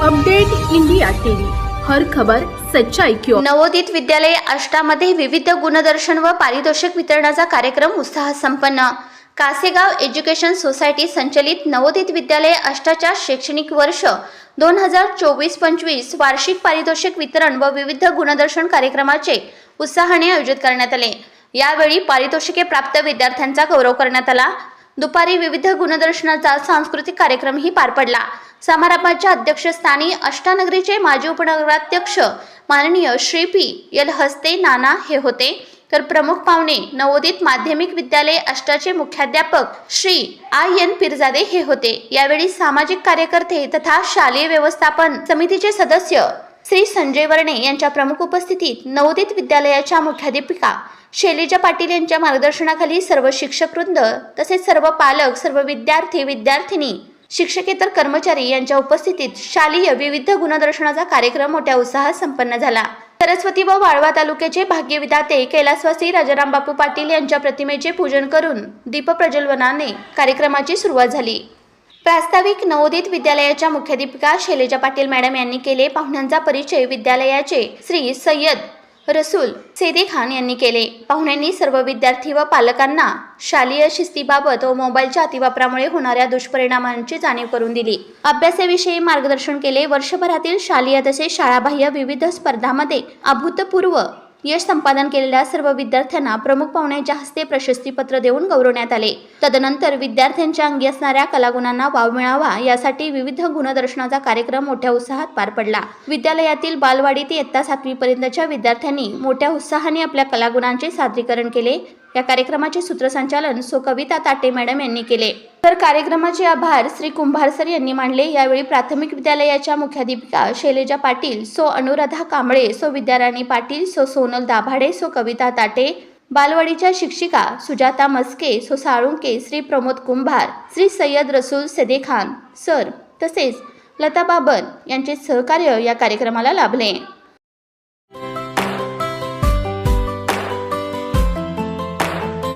Update India TV, हर खबर सच्चाई की ओर। नवोदित विद्यालय आष्टामध्ये विविध गुणदर्शन व पारितोषिक वितरणाचा कार्यक्रम उत्साहात संपन्न। कासेगाव एज्युकेशन सोसायटी संचलित नवोदित विद्यालय आष्टाच्या शैक्षणिक वर्ष 2024-25 वार्षिक पारितोषिक वितरण व विविध गुणदर्शन कार्यक्रमाचे उत्साहाने आयोजित करण्यात आले। यावेळी पारितोषिके प्राप्त विद्यार्थ्यांचा गौरव करण्यात आला। दुपारी विविध गुणदर्शनाचा सांस्कृतिक कार्यक्रमही पार पडला। समारंभाच्या अध्यक्षस्थानी अष्टानगरीचे माजी उपनगराध्यक्ष माननीय श्री पी.एल. हस्ते नाना हे होते, तर प्रमुख पाहुणे नवोदित माध्यमिक विद्यालय आष्टाचे मुख्याध्यापक श्री आय.एन. पिरजादे हे होते। यावेळी सामाजिक कार्यकर्ते तथा शालेय व्यवस्थापन समितीचे सदस्य श्री संजय वर्णे यांच्या प्रमुख उपस्थितीत नवोदित विद्यालयाच्या मुख्याध्यापिका शैलेजा पाटील यांच्या मार्गदर्शनाखाली सर्व शिक्षकवृंद तसेच सर्व पालक, सर्व विद्यार्थी विद्यार्थिनी, शिक्षकेतर कर्मचारी यांच्या उपस्थितीत शालेय विविध गुणदर्शनाचा कार्यक्रम मोठ्या उत्साहात संपन्न झाला। सरस्वती व वाळवा तालुक्याचे भाग्यविधाते कैलासवासी राजाराम बापू पाटील यांच्या प्रतिमेचे पूजन करून दीपप्रज्वलनाने कार्यक्रमाची सुरुवात झाली। प्रास्ताविक नवोदित विद्यालयाच्या मुख्याध्यापिका शैलेजा पाटील मॅडम यांनी केले। पाहुण्यांचा परिचय विद्यालयाचे श्री सय्यद रसूल सेदे खान यांनी केले। पाहुण्यांनी सर्व विद्यार्थी व पालकांना शालेय शिस्तीबाबत व मोबाईलच्या अतिवापरामुळे होणाऱ्या दुष्परिणामांची जाणीव करून दिली। अभ्यासाविषयी मार्गदर्शन केले। वर्षभरातील शालेय तसेच शाळाबाह्य विविध स्पर्धांमध्ये अभूतपूर्व यश संपादन केलेल्या सर्व विद्यार्थ्यांना प्रमुख पाहुण्यांच्या हस्ते प्रशस्तीपत्र देऊन गौरवण्यात आले। तदनंतर विद्यार्थ्यांच्या अंगी असणाऱ्या कलागुणांना वाव मिळावा यासाठी विविध गुणदर्शनाचा कार्यक्रम मोठ्या उत्साहात पार पडला। विद्यालयातील बालवाडी ते इयत्ता 7वी पर्यंतच्या विद्यार्थ्यांनी मोठ्या उत्साहाने आपल्या कलागुणांचे सादरीकरण केले। या कार्यक्रमाचे सूत्रसंचालन सो कविता ताटे मॅडम यांनी केले, तर कार्यक्रमाचे आभार श्री कुंभार सर यांनी मानले। यावेळी प्राथमिक विद्यालयाच्या मुख्याध्यापिका शैलेजा पाटील, सो अनुराधा कांबळे, सो विद्याराणी पाटील, सो सोनल दाभाडे, सो कविता ताटे, बालवाडीच्या शिक्षिका सुजाता मस्के, सो साळुंके, श्री प्रमोद कुंभार, श्री सय्यद रसूल सेदे खान सर तसेच लता बाबर यांचे सहकार्य या कार्यक्रमाला लाभले।